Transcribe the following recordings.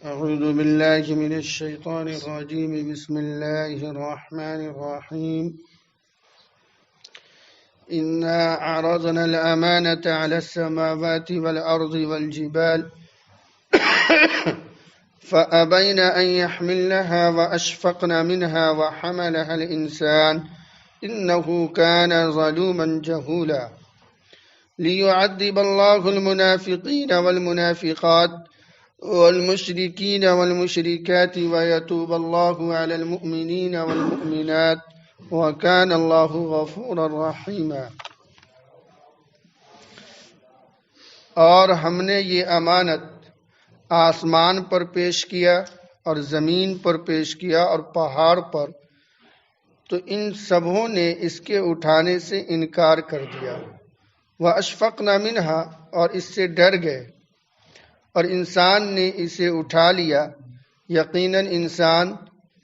أعوذ بالله من الشيطان الرجيم. بسم الله الرحمن الرحيم. إنا عرضنا الأمانة على السماوات والأرض والجبال فأبين أن يحملنها وأشفقن منها وحملها الإنسان إنه كان ظلوما جهولا ليعذب الله المنافقين والمنافقات والمشركين والمشركات ويتوب الله على المؤمنين والمؤمنات وكان الله غفورا رحيما. اور ہم نے یہ امانت آسمان پر پیش کیا اور زمین پر پیش کیا اور پہاڑ پر، تو ان سبوں نے اس کے اٹھانے سے انکار کر دیا. وَأَشْفَقْنَ مِنْهَا، اور اس سے ڈر گئے، اور انسان نے اسے اٹھا لیا. یقیناً انسان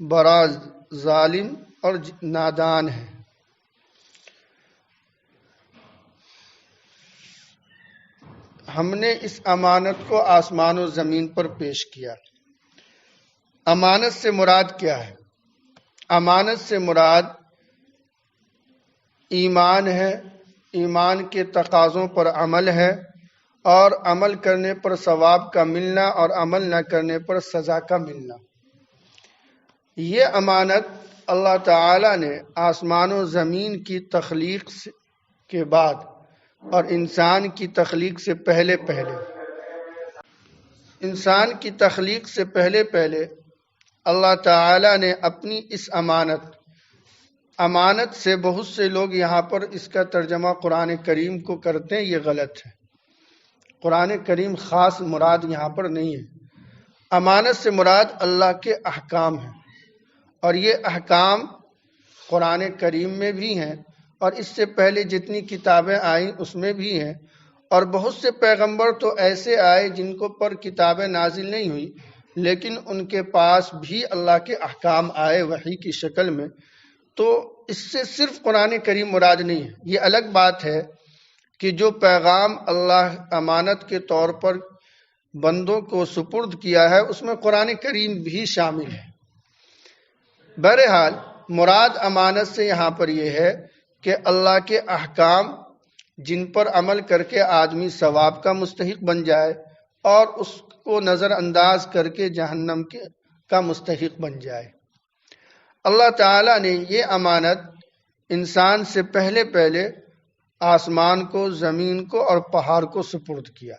بڑا ظالم اور نادان ہے. ہم نے اس امانت کو آسمان و زمین پر پیش کیا. امانت سے مراد کیا ہے؟ امانت سے مراد ایمان ہے، ایمان کے تقاضوں پر عمل ہے، اور عمل کرنے پر ثواب کا ملنا اور عمل نہ کرنے پر سزا کا ملنا. یہ امانت اللہ تعالی نے آسمان و زمین کی تخلیق کے بعد اور انسان کی تخلیق سے پہلے انسان کی تخلیق سے پہلے اللہ تعالی نے اپنی اس امانت سے، بہت سے لوگ یہاں پر اس کا ترجمہ قرآن کریم کو کرتے ہیں، یہ غلط ہے. قرآن کریم خاص مراد یہاں پر نہیں ہے. امانت سے مراد اللہ کے احکام ہیں، اور یہ احکام قرآن کریم میں بھی ہیں، اور اس سے پہلے جتنی کتابیں آئیں اس میں بھی ہیں. اور بہت سے پیغمبر تو ایسے آئے جن کو پر کتابیں نازل نہیں ہوئی، لیکن ان کے پاس بھی اللہ کے احکام آئے وحی کی شکل میں. تو اس سے صرف قرآن کریم مراد نہیں ہے. یہ الگ بات ہے کہ جو پیغام اللہ امانت کے طور پر بندوں کو سپرد کیا ہے اس میں قرآن کریم بھی شامل ہے. بہرحال مراد امانت سے یہاں پر یہ ہے کہ اللہ کے احکام جن پر عمل کر کے آدمی ثواب کا مستحق بن جائے اور اس کو نظر انداز کر کے جہنم کا مستحق بن جائے. اللہ تعالیٰ نے یہ امانت انسان سے پہلے آسمان کو، زمین کو اور پہاڑ کو سپرد کیا،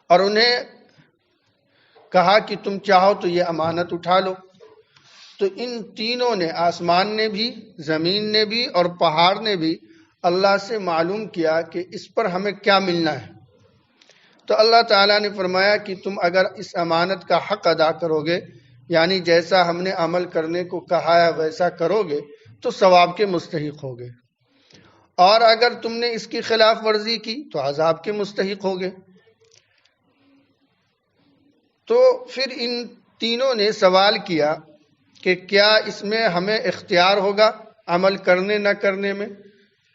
اور انہیں کہا کہ تم چاہو تو یہ امانت اٹھا لو. تو ان تینوں نے، آسمان نے بھی، زمین نے بھی اور پہاڑ نے بھی، اللہ سے معلوم کیا کہ اس پر ہمیں کیا ملنا ہے. تو اللہ تعالیٰ نے فرمایا کہ تم اگر اس امانت کا حق ادا کرو گے، یعنی جیسا ہم نے عمل کرنے کو کہا ہے ویسا کرو گے، تو ثواب کے مستحق ہوگے، اور اگر تم نے اس کی خلاف ورزی کی تو عذاب کے مستحق ہوگے. تو پھر ان تینوں نے سوال کیا کہ کیا اس میں ہمیں اختیار ہوگا عمل کرنے نہ کرنے میں؟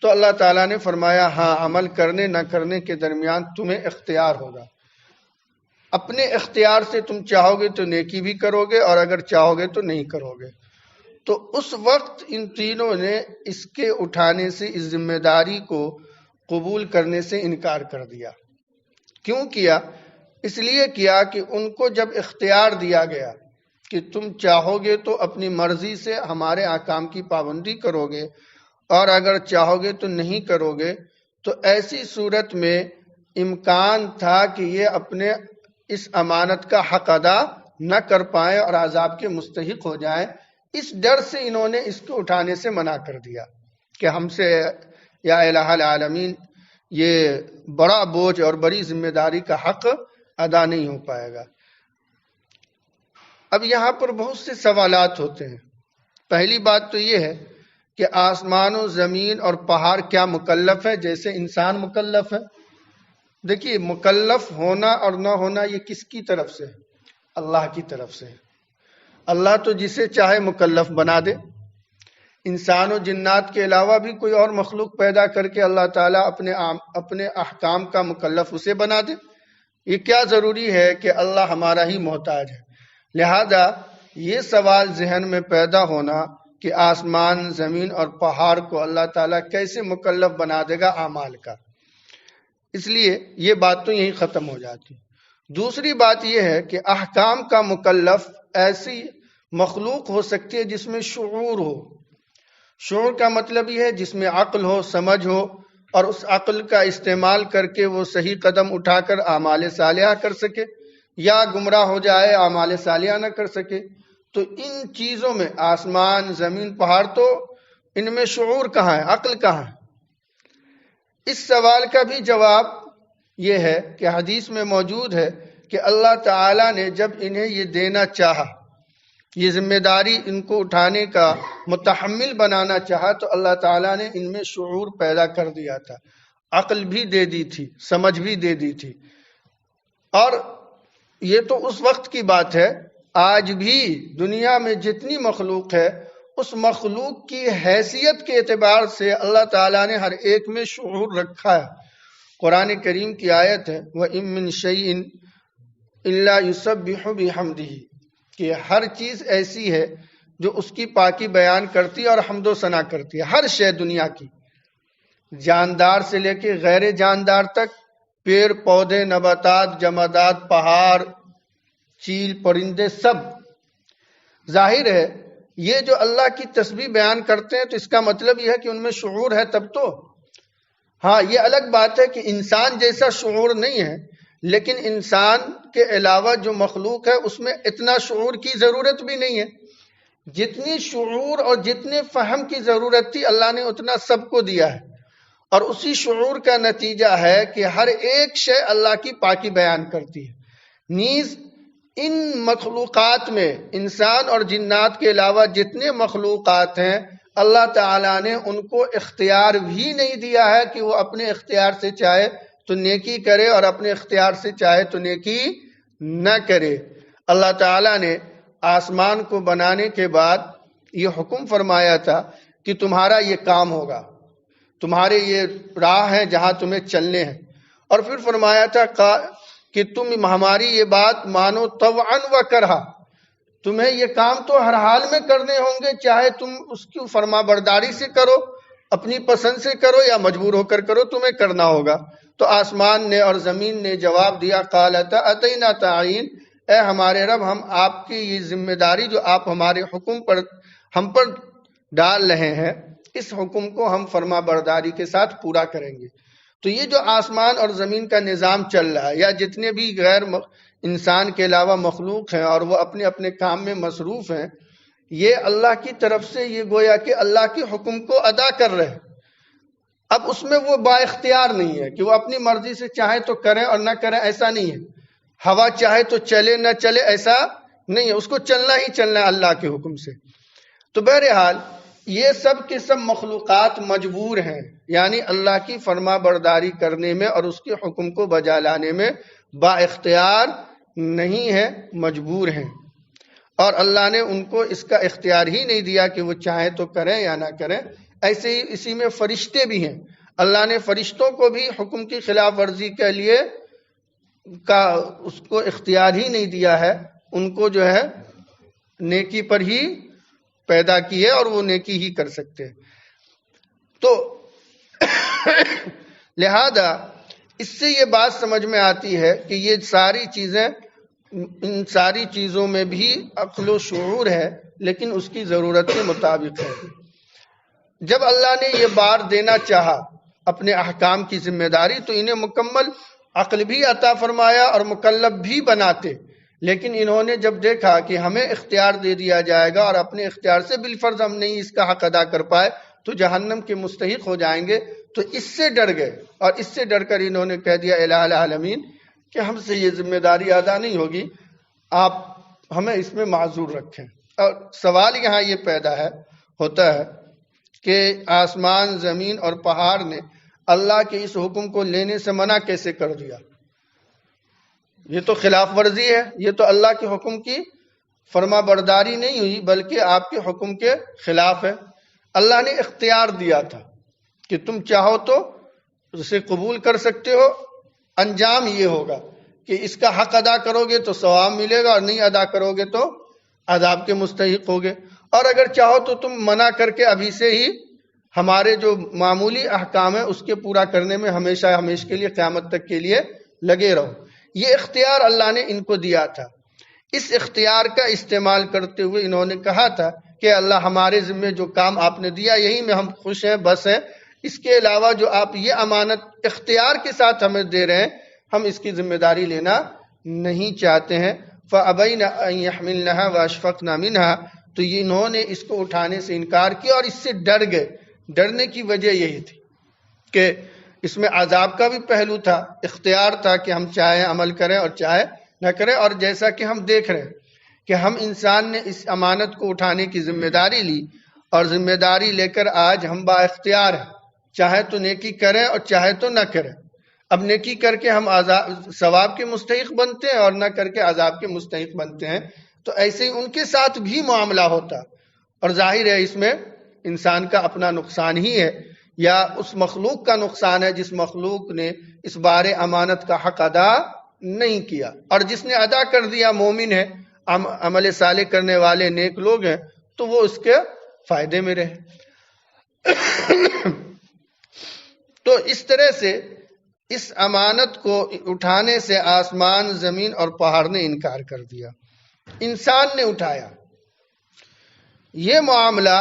تو اللہ تعالیٰ نے فرمایا ہاں، عمل کرنے نہ کرنے کے درمیان تمہیں اختیار ہوگا. اپنے اختیار سے تم چاہو گے تو نیکی بھی کرو گے، اور اگر چاہو گے تو نہیں کرو گے. تو اس وقت ان تینوں نے اس کے اٹھانے سے، اس ذمہ داری کو قبول کرنے سے انکار کر دیا. کیوں کیا؟ اس لیے کیا کہ ان کو جب اختیار دیا گیا کہ تم چاہو گے تو اپنی مرضی سے ہمارے احکام کی پابندی کرو گے، اور اگر چاہو گے تو نہیں کرو گے، تو ایسی صورت میں امکان تھا کہ یہ اپنے اس امانت کا حق ادا نہ کر پائیں اور عذاب کے مستحق ہو جائیں. اس ڈر سے انہوں نے اس کو اٹھانے سے منع کر دیا کہ ہم سے یا الہ العالمین یہ بڑا بوجھ اور بڑی ذمہ داری کا حق ادا نہیں ہو پائے گا. اب یہاں پر بہت سے سوالات ہوتے ہیں. پہلی بات تو یہ ہے کہ آسمان و زمین اور پہاڑ کیا مکلف ہے جیسے انسان مکلف ہے؟ دیکھیے، مکلف ہونا اور نہ ہونا یہ کس کی طرف سے؟ اللہ کی طرف سے. اللہ تو جسے چاہے مکلف بنا دے. انسان و جنات کے علاوہ بھی کوئی اور مخلوق پیدا کر کے اللہ تعالیٰ اپنے احکام کا مکلف اسے بنا دے. یہ کیا ضروری ہے کہ اللہ ہمارا ہی محتاج ہے؟ لہذا یہ سوال ذہن میں پیدا ہونا کہ آسمان، زمین اور پہاڑ کو اللہ تعالیٰ کیسے مکلف بنا دے گا اعمال کا، اس لیے یہ بات تو یہی ختم ہو جاتی۔ دوسری بات یہ ہے کہ احکام کا مکلف ایسی مخلوق ہو سکتی ہے جس میں شعور ہو۔ شعور کا مطلب یہ ہے جس میں عقل ہو، سمجھ ہو، اور اس عقل کا استعمال کر کے وہ صحیح قدم اٹھا کر اعمال صالحہ کر سکے، یا گمراہ ہو جائے اعمال صالحہ نہ کر سکے۔ تو ان چیزوں میں آسمان، زمین، پہاڑ، تو ان میں شعور کہاں ہے، عقل کہاں ہے؟ اس سوال کا بھی جواب یہ ہے کہ حدیث میں موجود ہے کہ اللہ تعالیٰ نے جب انہیں یہ دینا چاہا، یہ ذمہ داری ان کو اٹھانے کا متحمل بنانا چاہا، تو اللہ تعالیٰ نے ان میں شعور پیدا کر دیا تھا، عقل بھی دے دی تھی، سمجھ بھی دے دی تھی۔ اور یہ تو اس وقت کی بات ہے، آج بھی دنیا میں جتنی مخلوق ہے اس مخلوق کی حیثیت کے اعتبار سے اللہ تعالیٰ نے ہر ایک میں شعور رکھا ہے۔ قرآن کریم کی آیت ہے وَإِن مِّن شَيْءٍ إِلَّا يُسَبِّحُ بِحَمْدِهِ، کہ ہر چیز ایسی ہے جو اس کی پاکی بیان کرتی ہے اور حمد و ثنا کرتی ہے۔ ہر شے دنیا کی، جاندار سے لے کے غیر جاندار تک، پیڑ پودے، نباتات، جمادات، پہاڑ، چیل، پرندے، سب۔ ظاہر ہے یہ جو اللہ کی تسبیح بیان کرتے ہیں تو اس کا مطلب یہ ہے کہ ان میں شعور ہے تب تو۔ ہاں یہ الگ بات ہے کہ انسان جیسا شعور نہیں ہے، لیکن انسان کے علاوہ جو مخلوق ہے اس میں اتنا شعور کی ضرورت بھی نہیں ہے۔ جتنی شعور اور جتنے فہم کی ضرورت تھی اللہ نے اتنا سب کو دیا ہے، اور اسی شعور کا نتیجہ ہے کہ ہر ایک شے اللہ کی پاکی بیان کرتی ہے۔ نیز ان مخلوقات میں انسان اور جنات کے علاوہ جتنے مخلوقات ہیں اللہ تعالیٰ نے ان کو اختیار بھی نہیں دیا ہے کہ وہ اپنے اختیار سے چاہے تو نیکی کرے اور اپنے اختیار سے چاہے تو نیکی نہ کرے۔ اللہ تعالیٰ نے آسمان کو بنانے کے بعد یہ حکم فرمایا تھا کہ تمہارا یہ کام ہوگا، تمہارے یہ راہ ہیں جہاں تمہیں چلنے ہیں، اور پھر فرمایا تھا کہ تم ہماری یہ بات مانو طوعاً و کرہا، تمہیں یہ کام تو ہر حال میں کرنے ہوں گے، چاہے تم اس کی فرما برداری سے کرو، اپنی پسند سے کرو، یا مجبور ہو کر کرو، تمہیں کرنا ہوگا۔ تو آسمان نے اور زمین نے جواب دیا قالتا اتینا طاعین، اے ہمارے رب ہم آپ کی یہ ذمہ داری جو آپ ہمارے حکم پر ہم پر ڈال رہے ہیں، اس حکم کو ہم فرما برداری کے ساتھ پورا کریں گے۔ تو یہ جو آسمان اور زمین کا نظام چل رہا ہے، یا جتنے بھی غیر انسان کے علاوہ مخلوق ہیں اور وہ اپنے اپنے کام میں مصروف ہیں، یہ اللہ کی طرف سے یہ گویا کہ اللہ کے حکم کو ادا کر رہے ہیں۔ اب اس میں وہ با اختیار نہیں ہے کہ وہ اپنی مرضی سے چاہے تو کریں اور نہ کریں، ایسا نہیں ہے۔ ہوا چاہے تو چلے نہ چلے، ایسا نہیں ہے، اس کو چلنا ہی چلنا ہے اللہ کے حکم سے۔ تو بہرحال یہ سب کے سب مخلوقات مجبور ہیں، یعنی اللہ کی فرما برداری کرنے میں اور اس کے حکم کو بجا لانے میں با اختیار نہیں ہے، مجبور ہیں۔ اور اللہ نے ان کو اس کا اختیار ہی نہیں دیا کہ وہ چاہیں تو کریں یا نہ کریں۔ ایسے ہی اسی میں فرشتے بھی ہیں، اللہ نے فرشتوں کو بھی حکم کی خلاف ورزی کے لیے اس کو اختیار ہی نہیں دیا ہے، ان کو جو ہے نیکی پر ہی پیدا کی ہے اور وہ نیکی ہی کر سکتے ہیں۔ تو لہذا اس سے یہ بات سمجھ میں آتی ہے کہ یہ ساری چیزیں، ان ساری چیزوں میں بھی عقل و شعور ہے، لیکن اس کی ضرورت کے مطابق ہے۔ جب اللہ نے یہ بار دینا چاہا اپنے احکام کی ذمہ داری، تو انہیں مکمل عقل بھی عطا فرمایا اور مکلف بھی بناتے، لیکن انہوں نے جب دیکھا کہ ہمیں اختیار دے دیا جائے گا اور اپنے اختیار سے بالفرض ہم نہیں اس کا حق ادا کر پائے تو جہنم کے مستحق ہو جائیں گے، تو اس سے ڈر گئے، اور اس سے ڈر کر انہوں نے کہہ دیا الہ العالمین کہ ہم سے یہ ذمہ داری ادا نہیں ہوگی، آپ ہمیں اس میں معذور رکھیں۔ اور سوال یہاں یہ پیدا ہوتا ہے کہ آسمان، زمین اور پہاڑ نے اللہ کے اس حکم کو لینے سے منع کیسے کر دیا؟ یہ تو خلاف ورزی ہے، یہ تو اللہ کے حکم کی فرما برداری نہیں ہوئی بلکہ آپ کے حکم کے خلاف ہے۔ اللہ نے اختیار دیا تھا کہ تم چاہو تو اسے قبول کر سکتے ہو، انجام یہ ہوگا، کہ اس کا حق ادا کرو گے تو ثواب ملے گا اور نہیں ادا کرو گے تو عذاب کے مستحق ہوگے، اور اگر چاہو تو تم منع کر کے ابھی سے ہی ہمارے جو معمولی احکام ہیں اس کے پورا کرنے میں ہمیشہ ہمیشہ کے لیے قیامت تک کے لیے لگے رہو۔ یہ اختیار اللہ نے ان کو دیا تھا۔ اس اختیار کا استعمال کرتے ہوئے انہوں نے کہا تھا کہ اللہ ہمارے ذمے جو کام آپ نے دیا یہی میں ہم خوش ہیں، بس ہے، اس کے علاوہ جو آپ یہ امانت اختیار کے ساتھ ہمیں دے رہے ہیں ہم اس کی ذمہ داری لینا نہیں چاہتے ہیں۔ فَأَبَيْنَ أَن يَحْمِلْنَهَا وَأَشْفَقْنَ مِنْهَا، تو انہوں نے اس کو اٹھانے سے انکار کیا اور اس سے ڈر گئے۔ ڈرنے کی وجہ یہی تھی کہ اس میں عذاب کا بھی پہلو تھا، اختیار تھا کہ ہم چاہے عمل کریں اور چاہے نہ کریں، اور جیسا کہ ہم دیکھ رہے ہیں کہ ہم انسان نے اس امانت کو اٹھانے کی ذمہ داری لی اور ذمہ داری لے کر آج ہم با اختیار ہیں، چاہے تو نیکی کریں اور چاہے تو نہ کریں۔ اب نیکی کر کے ہم ثواب کے مستحق بنتے ہیں اور نہ کر کے عذاب کے مستحق بنتے ہیں، تو ایسے ہی ان کے ساتھ بھی معاملہ ہوتا، اور ظاہر ہے اس میں انسان کا اپنا نقصان ہی ہے یا اس مخلوق کا نقصان ہے جس مخلوق نے اس بار امانت کا حق ادا نہیں کیا، اور جس نے ادا کر دیا مومن ہے، عمل صالح کرنے والے نیک لوگ ہیں، تو وہ اس کے فائدے میں رہے۔ تو اس طرح سے اس امانت کو اٹھانے سے آسمان، زمین اور پہاڑ نے انکار کر دیا، انسان نے اٹھایا۔ یہ معاملہ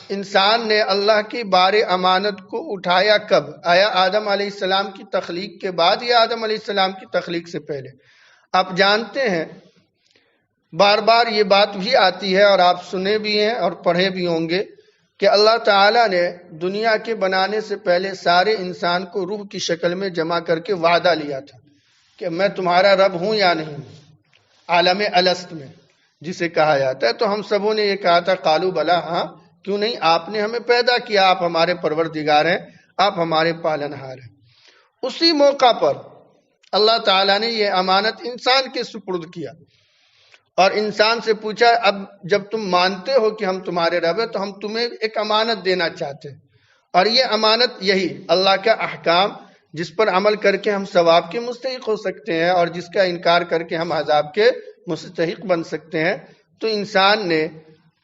انسان نے اللہ کی بار امانت کو اٹھایا کب؟ آیا آدم علیہ السلام کی تخلیق کے بعد یا آدم علیہ السلام کی تخلیق سے پہلے؟ آپ جانتے ہیں بار بار یہ بات بھی آتی ہے اور آپ سنے بھی ہیں اور پڑھے بھی ہوں گے کہ اللہ تعالیٰ نے دنیا کے بنانے سے پہلے سارے انسان کو روح کی شکل میں جمع کر کے وعدہ لیا تھا کہ میں تمہارا رب ہوں یا نہیں، عالم الست میں جسے کہا جاتا ہے۔ تو ہم سبوں نے یہ کہا تھا قالوا بلا، ہاں کیوں نہیں، آپ نے ہمیں پیدا کیا، آپ ہمارے پروردگار ہیں، آپ ہمارے پالنہار ہیں۔ اسی موقع پر اللہ تعالیٰ نے یہ امانت انسان کے سپرد کیا اور انسان سے پوچھا اب جب تم مانتے ہو کہ ہم تمہارے رب ہیں تو ہم تمہیں ایک امانت دینا چاہتے ہیں، اور یہ امانت یہی اللہ کا احکام جس پر عمل کر کے ہم ثواب کے مستحق ہو سکتے ہیں اور جس کا انکار کر کے ہم عذاب کے مستحق بن سکتے ہیں۔ تو انسان نے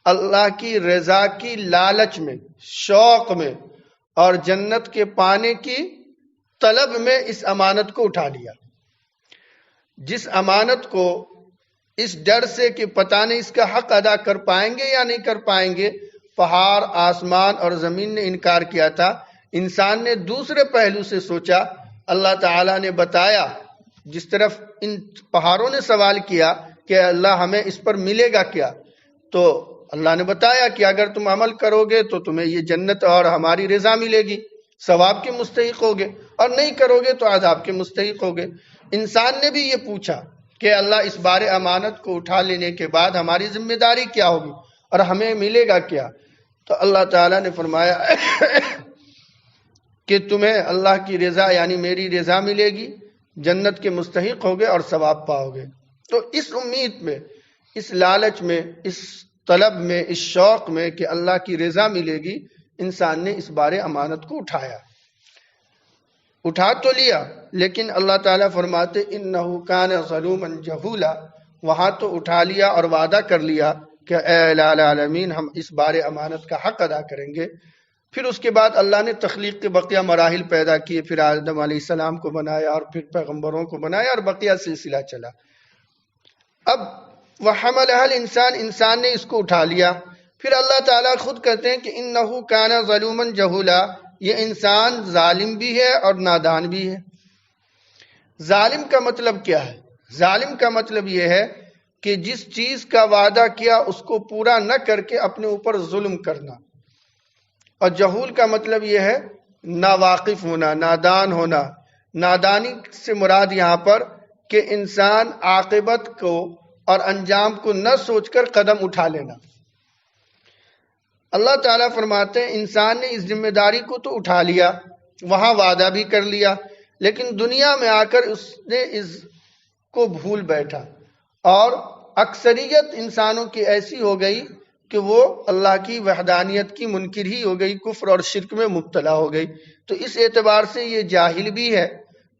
اللہ کی رضا کی لالچ میں، شوق میں اور جنت کے پانے کی طلب میں اس امانت کو اٹھا لیا، جس امانت کو اس ڈر سے کہ پتہ نہیں اس کا حق ادا کر پائیں گے یا نہیں کر پائیں گے، پہاڑ، آسمان اور زمین نے انکار کیا تھا۔ انسان نے دوسرے پہلو سے سوچا، اللہ تعالیٰ نے بتایا، جس طرف ان پہاڑوں نے سوال کیا کہ اللہ ہمیں اس پر ملے گا کیا، تو اللہ نے بتایا کہ اگر تم عمل کرو گے تو تمہیں یہ جنت اور ہماری رضا ملے گی، ثواب کے مستحق ہوگے، اور نہیں کرو گے تو عذاب کے مستحق ہوگے۔ انسان نے بھی یہ پوچھا کہ اللہ اس بار امانت کو اٹھا لینے کے بعد ہماری ذمہ داری کیا ہوگی اور ہمیں ملے گا کیا؟ تو اللہ تعالیٰ نے فرمایا کہ تمہیں اللہ کی رضا یعنی میری رضا ملے گی، جنت کے مستحق ہوگے اور ثواب پاؤ گے۔ تو اس امید میں، اس لالچ میں، اس طلب میں، اس شوق میں کہ اللہ کی رضا ملے گی، انسان نے اس بار امانت کو اٹھایا، اٹھا تو لیا، لیکن اللہ تعالیٰ فرماتے انہو کان ظلوما جہولا، وہاں تو اٹھا لیا اور وعدہ کر لیا کہ اے الہ العالمین ہم اس بار امانت کا حق ادا کریں گے۔ پھر اس کے بعد اللہ نے تخلیق کے بقیہ مراحل پیدا کیے، پھر آدم علیہ السلام کو بنایا اور پھر پیغمبروں کو بنایا اور بقیہ سلسلہ چلا۔ اب وَحَمَلَهَا الْإِنسَانُ، انسان نے اس کو اٹھا لیا۔ پھر اللہ تعالیٰ خود کہتے ہیں کہ انہو کان ظلوما جہولا، یہ انسان ظالم بھی ہے اور نادان بھی ہے۔ ظالم کا مطلب کیا ہے؟ ظالم کا مطلب یہ ہے کہ جس چیز کا وعدہ کیا اس کو پورا نہ کر کے اپنے اوپر ظلم کرنا، اور جہول کا مطلب یہ ہے ناواقف ہونا، نادان ہونا۔ نادانی سے مراد یہاں پر کہ انسان عاقبت کو اور انجام کو نہ سوچ کر قدم اٹھا لینا۔ اللہ تعالیٰ فرماتے ہیں انسان نے اس ذمہ داری کو تو اٹھا لیا، وہاں وعدہ بھی کر لیا، لیکن دنیا میں آ کر اس نے اس کو بھول بیٹھا، اور اکثریت انسانوں کی ایسی ہو گئی کہ وہ اللہ کی وحدانیت کی منکر ہی ہو گئی، کفر اور شرک میں مبتلا ہو گئی۔ تو اس اعتبار سے یہ جاہل بھی ہے،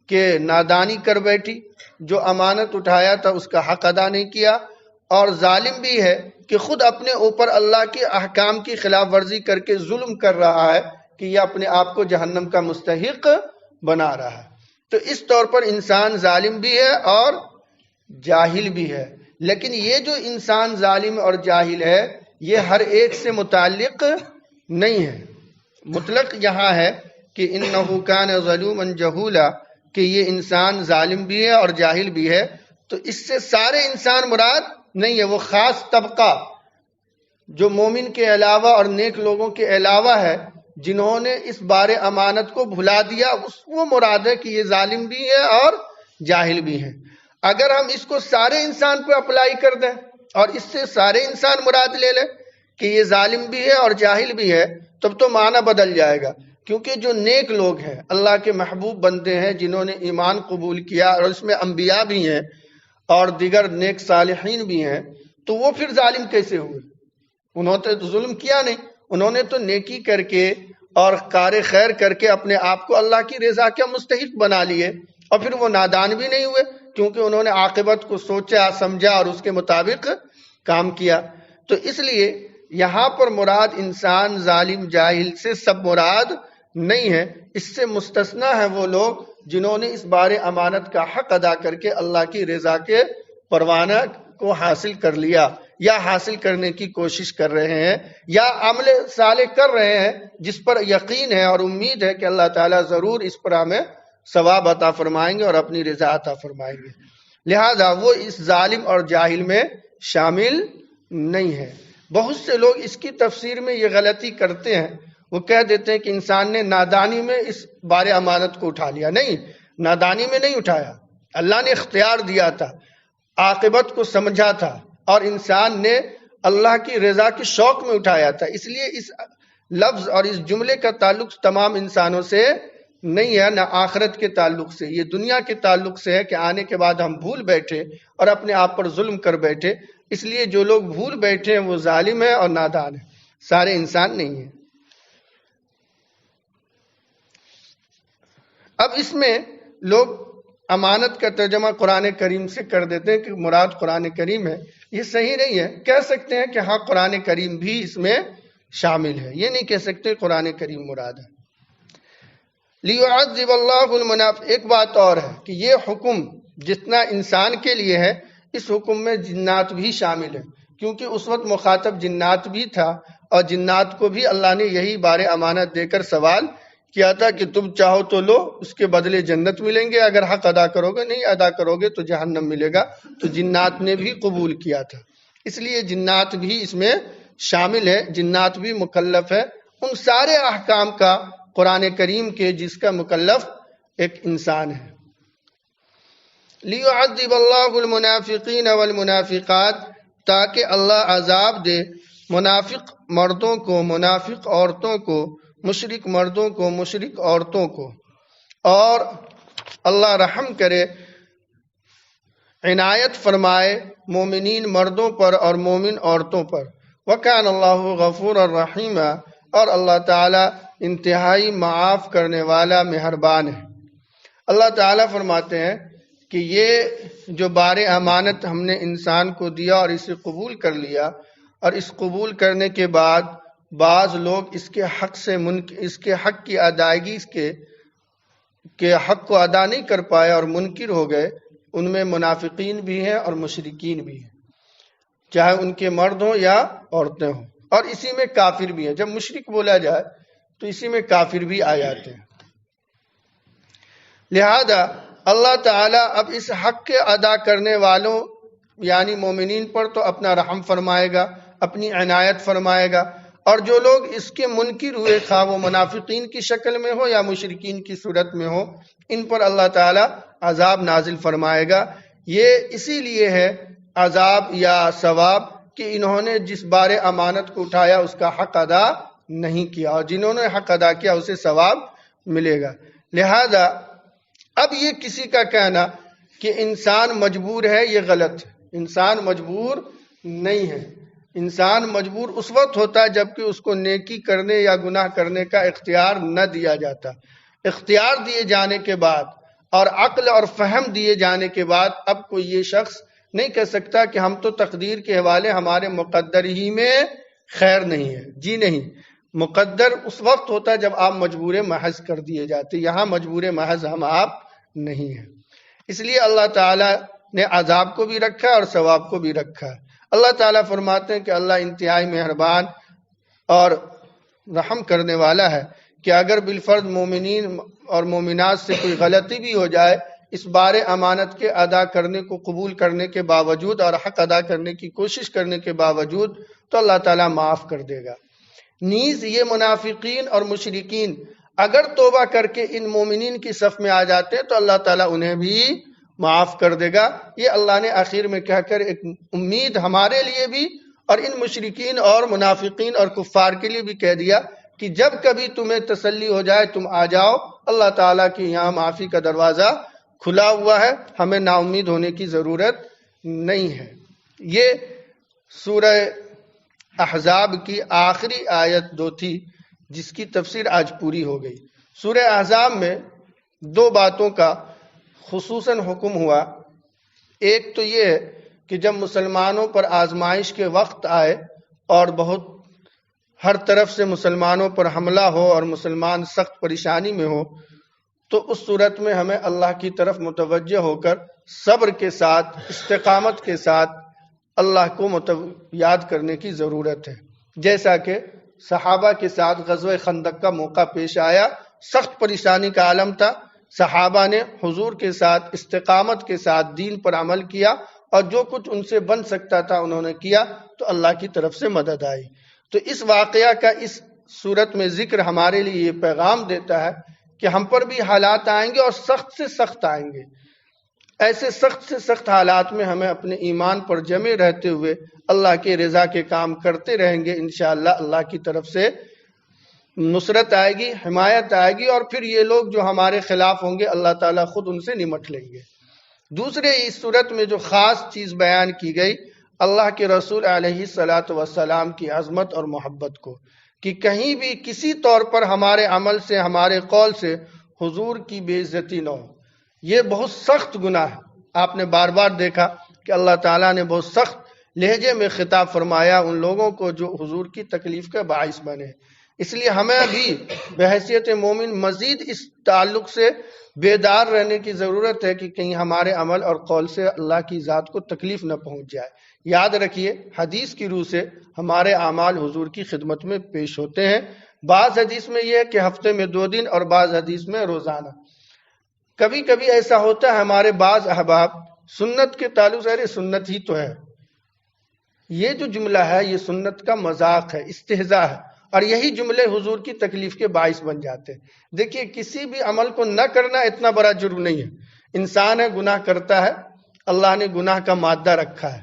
کہ نادانی کر بیٹھی، جو امانت اٹھایا تھا اس کا حق ادا نہیں کیا، اور ظالم بھی ہے کہ خود اپنے اوپر اللہ کے احکام کی خلاف ورزی کر کے ظلم کر رہا ہے کہ یہ اپنے آپ کو جہنم کا مستحق بنا رہا ہے۔ تو اس طور پر انسان ظالم بھی ہے اور جاہل بھی ہے، لیکن یہ جو انسان ظالم اور جاہل ہے یہ ہر ایک سے متعلق نہیں ہے۔ مطلق یہاں ہے کہ انہ کان ظلوما جہولا، کہ یہ انسان ظالم بھی ہے اور جاہل بھی ہے، تو اس سے سارے انسان مراد نہیں ہے، وہ خاص طبقہ جو مومن کے علاوہ اور نیک لوگوں کے علاوہ ہے جنہوں نے اس بار امانت کو بھلا دیا، وہ مراد ہے کہ یہ ظالم بھی ہے اور جاہل بھی ہے۔ اگر ہم اس کو سارے انسان پہ اپلائی کر دیں اور اس سے سارے انسان مراد لے لیں کہ یہ ظالم بھی ہے اور جاہل بھی ہے، تب تو معنی بدل جائے گا، کیونکہ جو نیک لوگ ہیں، اللہ کے محبوب بندے ہیں جنہوں نے ایمان قبول کیا، اور اس میں انبیاء بھی ہیں اور دیگر نیک صالحین بھی ہیں، تو وہ پھر ظالم کیسے ہوئے؟ انہوں نے تو ظلم کیا نہیں، انہوں نے تو نیکی کر کے اور کار خیر کر کے اپنے آپ کو اللہ کی رضا کا مستحق بنا لیے، اور پھر وہ نادان بھی نہیں ہوئے کیونکہ انہوں نے عاقبت کو سوچا سمجھا اور اس کے مطابق کام کیا۔ تو اس لیے یہاں پر مراد انسان ظالم جاہل سے سب مراد نہیں ہے، اس سے مستثنا ہے وہ لوگ جنہوں نے اس بار امانت کا حق ادا کر کے اللہ کی رضا کے پروانہ کو حاصل کر لیا، یا حاصل کرنے کی کوشش کر رہے ہیں، یا عمل صالح کر رہے ہیں جس پر یقین ہے اور امید ہے کہ اللہ تعالیٰ ضرور اس پر ہمیں ثواب عطا فرمائیں گے اور اپنی رضا عطا فرمائیں گے، لہذا وہ اس ظالم اور جاہل میں شامل نہیں ہے۔ بہت سے لوگ اس کی تفسیر میں یہ غلطی کرتے ہیں، وہ کہہ دیتے ہیں کہ انسان نے نادانی میں اس بار امانت کو اٹھا لیا۔ نہیں، نادانی میں نہیں اٹھایا، اللہ نے اختیار دیا تھا، عاقبت کو سمجھا تھا، اور انسان نے اللہ کی رضا کے شوق میں اٹھایا تھا۔ اس لیے اس لفظ اور اس جملے کا تعلق تمام انسانوں سے نہیں ہے، نہ آخرت کے تعلق سے، یہ دنیا کے تعلق سے ہے کہ آنے کے بعد ہم بھول بیٹھے اور اپنے آپ پر ظلم کر بیٹھے۔ اس لیے جو لوگ بھول بیٹھے ہیں وہ ظالم ہیں اور نادان ہیں، سارے انسان نہیں ہیں۔ اب اس میں لوگ امانت کا ترجمہ قرآن کریم سے کر دیتے ہیں کہ مراد قرآن کریم ہے، یہ صحیح نہیں ہے۔ کہہ سکتے ہیں کہ ہاں قرآن کریم بھی اس میں شامل ہے، یہ نہیں کہہ سکتے قرآن کریم مراد ہے۔ لِيُعَذِّبَ اللَّهُ الْمُنَافِقِينَ، ایک بات اور ہے کہ یہ حکم جتنا انسان کے لیے ہے، اس حکم میں جنات بھی شامل ہے، کیونکہ اس وقت مخاطب جنات بھی تھا، اور جنات کو بھی اللہ نے یہی بار امانت دے کر سوال کیا تھا کہ تم چاہو تو لو، اس کے بدلے جنت ملیں گے، اگر حق ادا کرو گے، نہیں ادا کرو گے تو جہنم ملے گا۔ تو جنات نے بھی قبول کیا تھا، اس لیے جنات بھی اس میں شامل ہے، جنات بھی مکلف ہے ان سارے احکام کا قرآن کریم کے جس کا مکلف ایک انسان ہے۔ لِيُعَذِّبَ اللَّهُ الْمُنَافِقِينَ وَالْمُنَافِقَاتِ، تاکہ اللہ عذاب دے منافق مردوں کو، منافق عورتوں کو، مشرک مردوں کو، مشرک عورتوں کو، اور اللہ رحم کرے، عنایت فرمائے مومنین مردوں پر اور مومن عورتوں پر۔ وَكَانَ اللَّهُ غَفُورًا رَحِيمًا، اور اللہ تعالیٰ انتہائی معاف کرنے والا مہربان ہے۔ اللہ تعالیٰ فرماتے ہیں کہ یہ جو بار امانت ہم نے انسان کو دیا اور اسے قبول کر لیا، اور اس قبول کرنے کے بعد بعض لوگ اس کے حق سے اس کے حق کی ادائیگی کے حق کو ادا نہیں کر پائے اور منکر ہو گئے، ان میں منافقین بھی ہیں اور مشرکین بھی ہیں، چاہے ان کے مرد ہوں یا عورتیں ہوں، اور اسی میں کافر بھی ہیں۔ جب مشرک بولا جائے تو اسی میں کافر بھی آ جاتے ہیں۔ لہذا اللہ تعالیٰ اب اس حق کے ادا کرنے والوں یعنی مومنین پر تو اپنا رحم فرمائے گا، اپنی عنایت فرمائے گا، اور جو لوگ اس کے منکر ہوئے، خواہ وہ منافقین کی شکل میں ہو یا مشرکین کی صورت میں ہو، ان پر اللہ تعالیٰ عذاب نازل فرمائے گا۔ یہ اسی لیے ہے عذاب یا ثواب کہ انہوں نے جس بار امانت کو اٹھایا اس کا حق ادا نہیں کیا، اور جنہوں نے حق ادا کیا اسے ثواب ملے گا۔ لہذا اب یہ کسی کا کہنا کہ انسان مجبور ہے، یہ غلط ہے۔ انسان مجبور نہیں ہے، انسان مجبور اس وقت ہوتا ہے جبکہ اس کو نیکی کرنے یا گناہ کرنے کا اختیار نہ دیا جاتا۔ اختیار دیے جانے کے بعد اور عقل اور فہم دیے جانے کے بعد اب کوئی یہ شخص نہیں کہہ سکتا کہ ہم تو تقدیر کے حوالے ہمارے مقدر ہی میں خیر نہیں ہے. جی نہیں، مقدر اس وقت ہوتا ہے جب آپ مجبور محض کر دیے جاتے. یہاں مجبور محض ہم آپ نہیں ہیں. اس لیے اللہ تعالیٰ نے عذاب کو بھی رکھا اور ثواب کو بھی رکھا ہے. اللہ تعالیٰ فرماتے ہیں کہ اللہ انتہائی مہربان اور رحم کرنے والا ہے کہ اگر بالفرض مومنین اور مومنات سے کوئی غلطی بھی ہو جائے اس بار امانت کے ادا کرنے کو قبول کرنے کے باوجود اور حق ادا کرنے کی کوشش کرنے کے باوجود، تو اللہ تعالیٰ معاف کر دے گا. نیز یہ منافقین اور مشرکین اگر توبہ کر کے ان مومنین کی صف میں آ جاتے ہیں تو اللہ تعالیٰ انہیں بھی معاف کر دے گا. یہ اللہ نے آخر میں کہہ کر ایک امید ہمارے لیے بھی اور ان مشرکین اور منافقین اور کفار کے لیے بھی کہہ دیا کہ جب کبھی تمہیں تسلی ہو جائے تم آ جاؤ، اللہ تعالیٰ کی یہاں معافی کا دروازہ کھلا ہوا ہے، ہمیں نا امید ہونے کی ضرورت نہیں ہے. یہ سورہ احزاب کی آخری آیت 2 تھی جس کی تفسیر آج پوری ہو گئی. سورہ احزاب میں 2 باتوں کا خصوصاً حکم ہوا. ایک تو یہ ہے کہ جب مسلمانوں پر آزمائش کے وقت آئے اور بہت ہر طرف سے مسلمانوں پر حملہ ہو اور مسلمان سخت پریشانی میں ہو، تو اس صورت میں ہمیں اللہ کی طرف متوجہ ہو کر صبر کے ساتھ استقامت کے ساتھ اللہ کو یاد کرنے کی ضرورت ہے. جیسا کہ صحابہ کے ساتھ غزوہ خندق کا موقع پیش آیا، سخت پریشانی کا عالم تھا، صحابہ نے حضور کے ساتھ استقامت کے ساتھ دین پر عمل کیا اور جو کچھ ان سے بن سکتا تھا انہوں نے کیا، تو اللہ کی طرف سے مدد آئی. تو اس واقعہ کا اس صورت میں ذکر ہمارے لیے یہ پیغام دیتا ہے کہ ہم پر بھی حالات آئیں گے اور سخت سے سخت آئیں گے. ایسے سخت سے سخت حالات میں ہمیں اپنے ایمان پر جمے رہتے ہوئے اللہ کے رضا کے کام کرتے رہیں گے. انشاءاللہ اللہ کی طرف سے نصرت آئے گی، حمایت آئے گی، اور پھر یہ لوگ جو ہمارے خلاف ہوں گے اللہ تعالیٰ خود ان سے نمٹ لیں گے. دوسرے اس صورت میں جو خاص چیز بیان کی گئی اللہ کے رسول علیہ الصلاۃ والسلام کی عظمت اور محبت کو، کہ کہیں بھی کسی طور پر ہمارے عمل سے ہمارے قول سے حضور کی بے عزتی نہ ہو. یہ بہت سخت گناہ ہے. آپ نے بار بار دیکھا کہ اللہ تعالیٰ نے بہت سخت لہجے میں خطاب فرمایا ان لوگوں کو جو حضور کی تکلیف کا باعث بنے. اس لیے ہمیں بھی بحیثیت مومن مزید اس تعلق سے بیدار رہنے کی ضرورت ہے کہ کہیں ہمارے عمل اور قول سے اللہ کی ذات کو تکلیف نہ پہنچ جائے. یاد رکھیے حدیث کی روح سے ہمارے اعمال حضور کی خدمت میں پیش ہوتے ہیں. بعض حدیث میں یہ ہے کہ ہفتے میں 2 دن اور بعض حدیث میں روزانہ. کبھی کبھی ایسا ہوتا ہے ہمارے بعض احباب سنت کے تعلق سے سنت ہی تو ہے، یہ جو جملہ ہے یہ سنت کا مذاق ہے، استہزاء ہے، اور یہی جملے حضور کی تکلیف کے باعث بن جاتے ہیں. دیکھیے کسی بھی عمل کو نہ کرنا اتنا بڑا جرم نہیں ہے. انسان ہے گناہ کرتا ہے، اللہ نے گناہ کا مادہ رکھا ہے،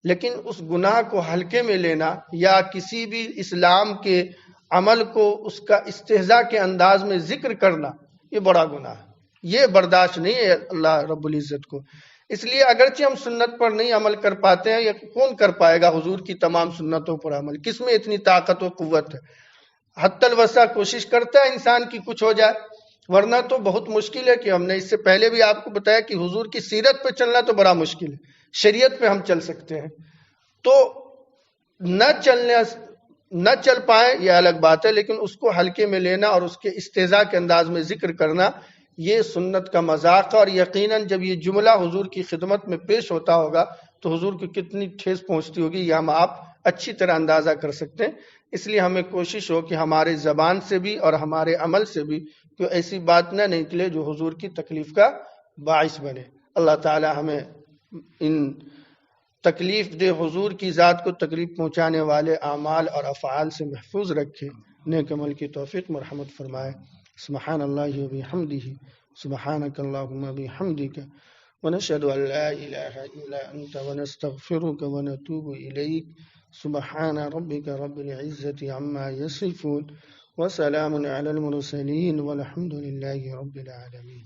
لیکن اس گناہ کو ہلکے میں لینا یا کسی بھی اسلام کے عمل کو اس کا استہزاء کے انداز میں ذکر کرنا یہ بڑا گناہ ہے. یہ برداشت نہیں ہے اللہ رب العزت کو. اس لیے اگرچہ ہم سنت پر نہیں عمل کر پاتے ہیں، یا کون کر پائے گا حضور کی تمام سنتوں پر عمل؟ کس میں اتنی طاقت و قوت ہے؟ حتی الوسع کوشش کرتا ہے انسان کی کچھ ہو جائے، ورنہ تو بہت مشکل ہے. کہ ہم نے اس سے پہلے بھی آپ کو بتایا کہ حضور کی سیرت پہ چلنا تو بڑا مشکل ہے. شریعت پہ ہم چل سکتے ہیں، تو نہ چل پائیں یہ الگ بات ہے، لیکن اس کو ہلکے میں لینا اور اس کے استہزاء کے انداز میں ذکر کرنا یہ سنت کا مذاق ہے. اور یقیناً جب یہ جملہ حضور کی خدمت میں پیش ہوتا ہوگا تو حضور کی کتنی ٹھیس پہنچتی ہوگی یہ ہم آپ اچھی طرح اندازہ کر سکتے ہیں. اس لیے ہمیں کوشش ہو کہ ہمارے زبان سے بھی اور ہمارے عمل سے بھی کوئی ایسی بات نہ نکلے جو حضور کی تکلیف کا باعث بنے. اللہ تعالی ہمیں ان تکلیف دہ حضور کی ذات کو تکلیف پہنچانے والے اعمال اور افعال سے محفوظ رکھے، نیک عمل کی توفیق مرحمت فرمائے. سبحان اللہ و بحمدہ، سبحانک اللہم و بحمدک، ونشہد ان لا الہ الا انت ونستغفرک ونتوب الیک. سبحان ربک رب العزت عما یصفون وسلام علی المرسلین والحمد للہ رب العالمین.